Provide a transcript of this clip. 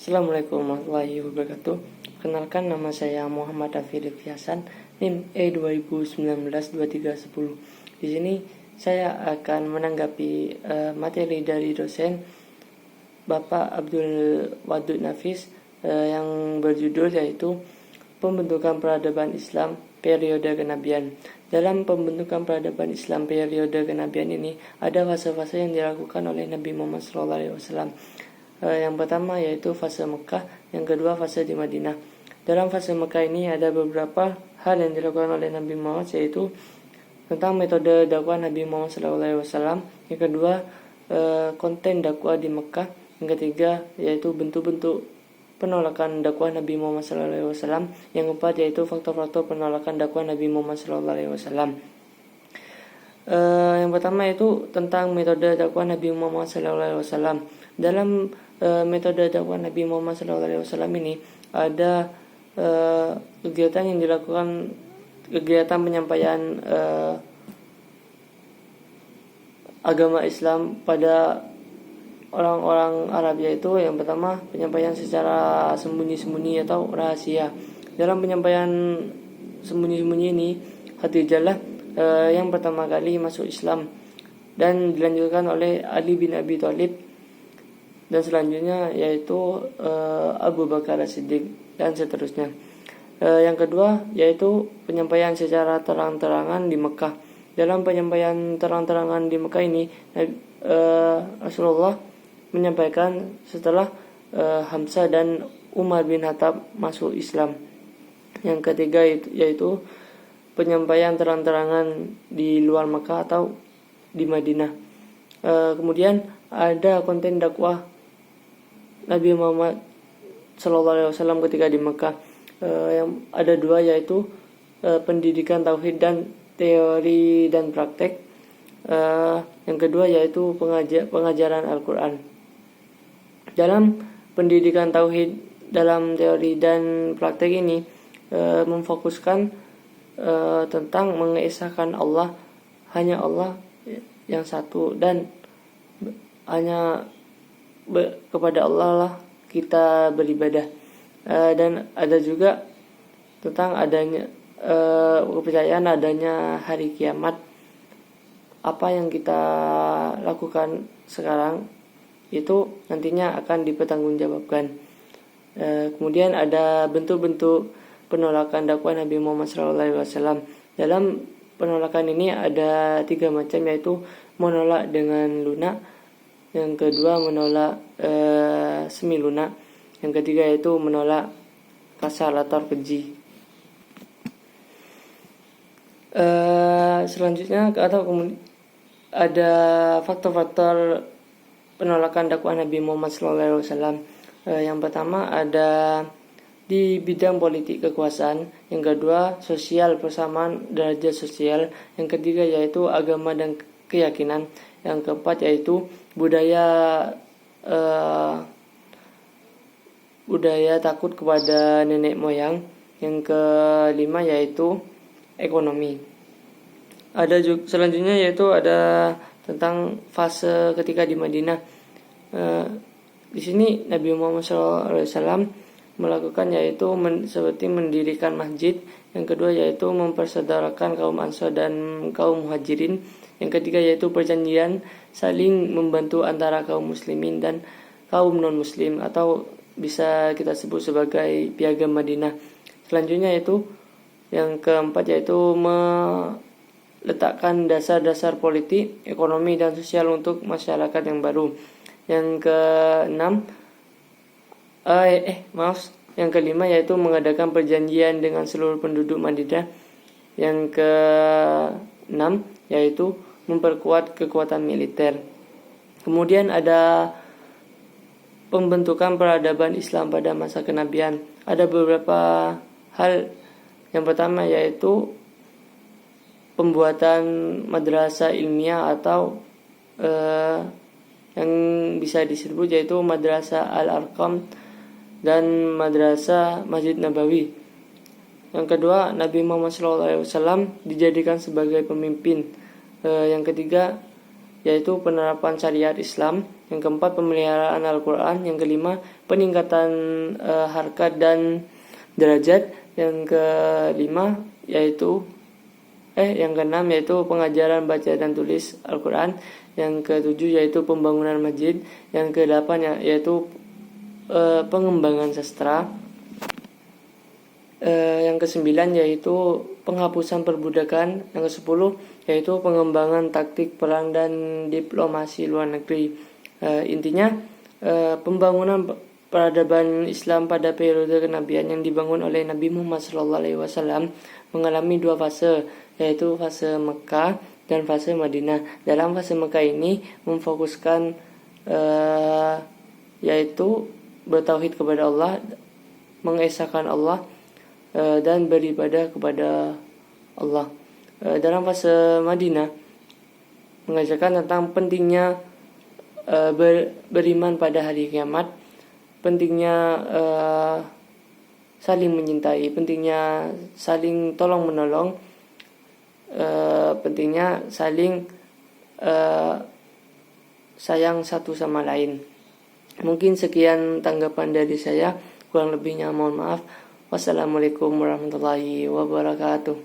Assalamualaikum warahmatullahi wabarakatuh. Kenalkan, nama saya Muhammad Afid Hasan, NIM E2019-2310. Di sini saya akan menanggapi materi dari dosen Bapak Abdul Wadud Nafis yang berjudul yaitu Pembentukan Peradaban Islam Periode Kenabian. Dalam pembentukan peradaban Islam periode kenabian ini ada fase-fase yang dilakukan oleh Nabi Muhammad SAW. Yang pertama yaitu fase Mekah, yang kedua fase di Madinah. Dalam fase Mekah ini ada beberapa hal yang dilakukan oleh Nabi Muhammad, yaitu tentang metode dakwah Nabi Muhammad SAW. Yang kedua, konten dakwah di Mekah. Yang ketiga yaitu bentuk-bentuk penolakan dakwah Nabi Muhammad SAW. Yang keempat yaitu faktor-faktor penolakan dakwah Nabi Muhammad SAW. Yang pertama itu tentang metode dakwah Nabi Muhammad SAW. Dalam metode dakwah Nabi Muhammad SAW ini ada kegiatan yang dilakukan, kegiatan penyampaian agama Islam pada orang-orang Arab, yaitu yang pertama penyampaian secara sembunyi-sembunyi atau rahasia. Dalam penyampaian sembunyi-sembunyi ini Khadijalah yang pertama kali masuk Islam, dan dilanjutkan oleh Ali bin Abi Thalib, dan selanjutnya yaitu Abu Bakar As-Siddiq, dan seterusnya. Yang kedua yaitu penyampaian secara terang-terangan di Mekah. Dalam penyampaian terang-terangan di Mekah ini Rasulullah menyampaikan setelah Hamzah dan Umar bin Khattab masuk Islam. Yang ketiga yaitu penyampaian terang-terangan di luar Mekah atau di Madinah. Kemudian ada konten dakwah Nabi Muhammad SAW ketika di Mekah. Yang ada dua, yaitu pendidikan tauhid dan teori dan praktek. Yang kedua yaitu pengajaran Al-Quran. Dalam pendidikan tauhid, dalam teori dan praktek ini memfokuskan tentang mengesahkan Allah, hanya Allah yang satu, dan hanya kepada Allah lah kita beribadah. Dan ada juga tentang adanya kepercayaan adanya hari kiamat. Apa yang kita lakukan sekarang itu nantinya akan dipertanggungjawabkan. Kemudian ada bentuk-bentuk penolakan dakwah Nabi Muhammad SAW. Dalam penolakan ini ada 3 macam, yaitu menolak dengan lunak, yang kedua menolak semi lunak, yang ketiga yaitu menolak kasar atau keji. Selanjutnya ada faktor-faktor penolakan dakwah Nabi Muhammad SAW. Yang pertama ada di bidang politik kekuasaan, yang kedua sosial, persamaan derajat sosial, yang ketiga yaitu agama dan keyakinan, yang keempat yaitu budaya takut kepada nenek moyang, yang kelima yaitu ekonomi. Ada juga selanjutnya yaitu ada tentang fase ketika di Madinah. Di sini Nabi Muhammad SAW melakukan yaitu seperti mendirikan masjid, yang kedua yaitu mempersaudarakan kaum Ansar dan kaum Muhajirin, yang ketiga yaitu perjanjian saling membantu antara kaum muslimin dan kaum non muslim, atau bisa kita sebut sebagai piagam Madinah. Selanjutnya yaitu yang keempat yaitu meletakkan dasar-dasar politik, ekonomi dan sosial untuk masyarakat yang baru. Yang keenam yang kelima yaitu mengadakan perjanjian dengan seluruh penduduk Madinah. Yang keenam yaitu memperkuat kekuatan militer. Kemudian ada pembentukan peradaban Islam pada masa kenabian. Ada beberapa hal. Yang pertama yaitu pembuatan madrasah ilmiah atau yang bisa disebut yaitu Madrasah Al-Arqam dan Madrasah Masjid Nabawi. Yang kedua, Nabi Muhammad SAW dijadikan sebagai pemimpin. Yang ketiga yaitu penerapan syariat Islam. Yang keempat, pemeliharaan Al-Quran. Yang kelima, peningkatan harkat dan derajat. Yang kelima yaitu yang keenam yaitu pengajaran baca dan tulis Al-Quran. Yang ketujuh yaitu pembangunan masjid. Yang kedelapan yaitu pengembangan sastra. Yang kesembilan yaitu penghapusan perbudakan. Yang kesepuluh yaitu pengembangan taktik perang dan diplomasi luar negeri. Intinya pembangunan peradaban Islam pada periode kenabian yang dibangun oleh Nabi Muhammad SAW mengalami dua fase, yaitu fase Mekah dan fase Madinah. Dalam fase Mekah ini memfokuskan yaitu bertauhid kepada Allah, mengesahkan Allah, dan beribadah kepada Allah. Dalam fase Madinah mengajarkan tentang pentingnya beriman pada hari kiamat, pentingnya saling mencintai, pentingnya saling tolong menolong, pentingnya saling sayang satu sama lain. Mungkin sekian tanggapan dari saya, kurang lebihnya mohon maaf. Wassalamualaikum warahmatullahi wabarakatuh.